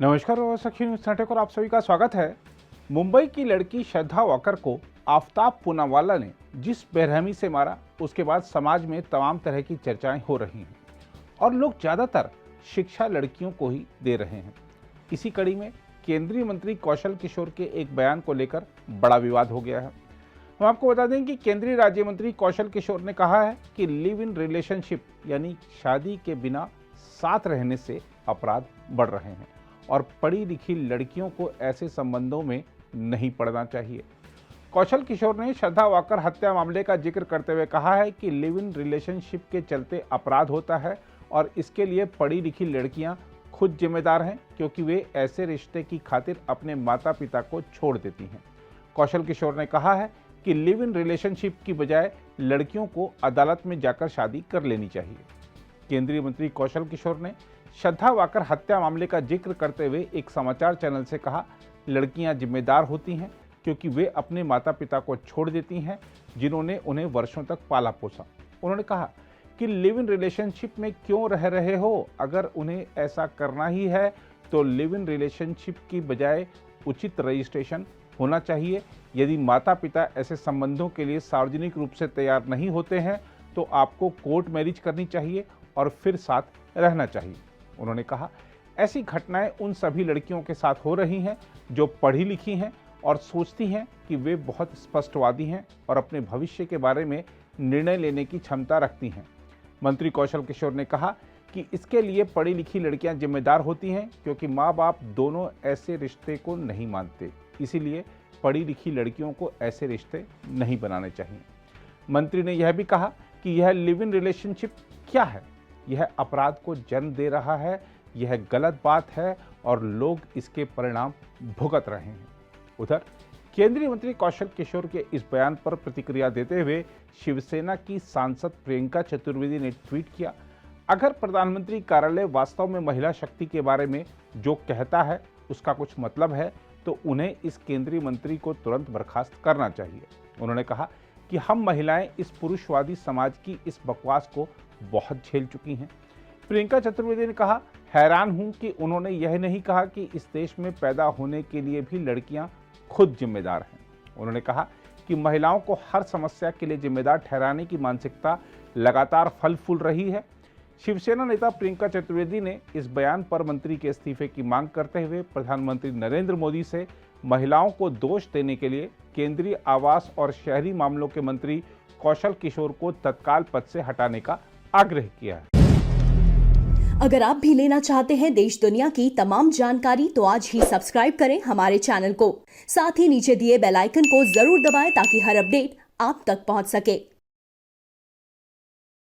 नमस्कार और सखी न्यूज नाटक और आप सभी का स्वागत है। मुंबई की लड़की श्रद्धा वाकर को आफताब पूनावाला ने जिस बेरहमी से मारा, उसके बाद समाज में तमाम तरह की चर्चाएं हो रही हैं और लोग ज्यादातर शिक्षा लड़कियों को ही दे रहे हैं। इसी कड़ी में केंद्रीय मंत्री कौशल किशोर के एक बयान को लेकर बड़ा विवाद हो गया है। हम आपको बता दें कि केंद्रीय राज्य मंत्री कौशल किशोर ने कहा है कि लिव इन रिलेशनशिप यानी शादी के बिना साथ रहने से अपराध बढ़ रहे हैं और पढ़ी लिखी लड़कियों को ऐसे संबंधों में नहीं पड़ना चाहिए। कौशल किशोर ने श्रद्धा वाकर हत्या मामले का जिक्र करते हुए कहा है कि लिव इन रिलेशनशिप के चलते अपराध होता है और इसके लिए पढ़ी लिखी लड़कियां खुद जिम्मेदार हैं, क्योंकि वे ऐसे रिश्ते की खातिर अपने माता पिता को छोड़ देती हैं। कौशल किशोर ने कहा है कि लिव इन रिलेशनशिप की बजाय लड़कियों को अदालत में जाकर शादी कर लेनी चाहिए। केंद्रीय मंत्री कौशल किशोर ने श्रद्धा वाकर हत्या मामले का जिक्र करते हुए एक समाचार चैनल से कहा, लड़कियां जिम्मेदार होती हैं क्योंकि वे अपने माता पिता को छोड़ देती हैं जिन्होंने उन्हें वर्षों तक पाला पोसा। उन्होंने कहा कि लिव इन रिलेशनशिप में क्यों रह रहे हो, अगर उन्हें ऐसा करना ही है तो लिव इन रिलेशनशिप की बजाय उचित रजिस्ट्रेशन होना चाहिए। यदि माता पिता ऐसे संबंधों के लिए सार्वजनिक रूप से तैयार नहीं होते हैं तो आपको कोर्ट मैरिज करनी चाहिए और फिर साथ रहना चाहिए। उन्होंने कहा, ऐसी घटनाएं उन सभी लड़कियों के साथ हो रही हैं जो पढ़ी लिखी हैं और सोचती हैं कि वे बहुत स्पष्टवादी हैं और अपने भविष्य के बारे में निर्णय लेने की क्षमता रखती हैं। मंत्री कौशल किशोर ने कहा कि इसके लिए पढ़ी लिखी लड़कियां जिम्मेदार होती हैं क्योंकि माँ बाप दोनों ऐसे रिश्ते को नहीं मानते, इसीलिए पढ़ी लिखी लड़कियों को ऐसे रिश्ते नहीं बनाने चाहिए। मंत्री ने यह भी कहा कि यह लिव इन रिलेशनशिप क्या है, यह अपराध को जन्म दे रहा है, यह गलत बात है और लोग इसके परिणाम भुगत रहे हैं। उधर केंद्रीय मंत्री कौशल किशोर के इस बयान पर प्रतिक्रिया देते हुए शिवसेना की सांसद प्रियंका चतुर्वेदी ने ट्वीट किया, अगर प्रधानमंत्री कार्यालय वास्तव में महिला शक्ति के बारे में जो कहता है उसका कुछ मतलब है तो उन्हें इस केंद्रीय मंत्री को तुरंत बर्खास्त करना चाहिए। उन्होंने कहा कि हम महिलाएं इस पुरुषवादी समाज की इस बकवास को बहुत झेल चुकी हैं। प्रियंका चतुर्वेदी ने कहा, हैरान हूं कि उन्होंने यह नहीं कहा कि इस देश में पैदा होने के लिए भी लड़कियां खुद जिम्मेदार हैं। उन्होंने कहा कि महिलाओं को हर समस्या के लिए जिम्मेदार ठहराने की मानसिकता लगातार फल फूल रही है। शिवसेना नेता प्रियंका चतुर्वेदी ने इस बयान पर मंत्री के इस्तीफे की मांग करते हुए प्रधानमंत्री नरेंद्र मोदी से महिलाओं को दोष देने के लिए केंद्रीय आवास और शहरी मामलों के मंत्री कौशल किशोर को तत्काल पद से हटाने का आग्रह किया है। अगर आप भी लेना चाहते हैं देश दुनिया की तमाम जानकारी तो आज ही सब्सक्राइब करें हमारे चैनल को। साथ ही नीचे दिए बेल आइकन को जरूर दबाएं ताकि हर अपडेट आप तक पहुंच सके।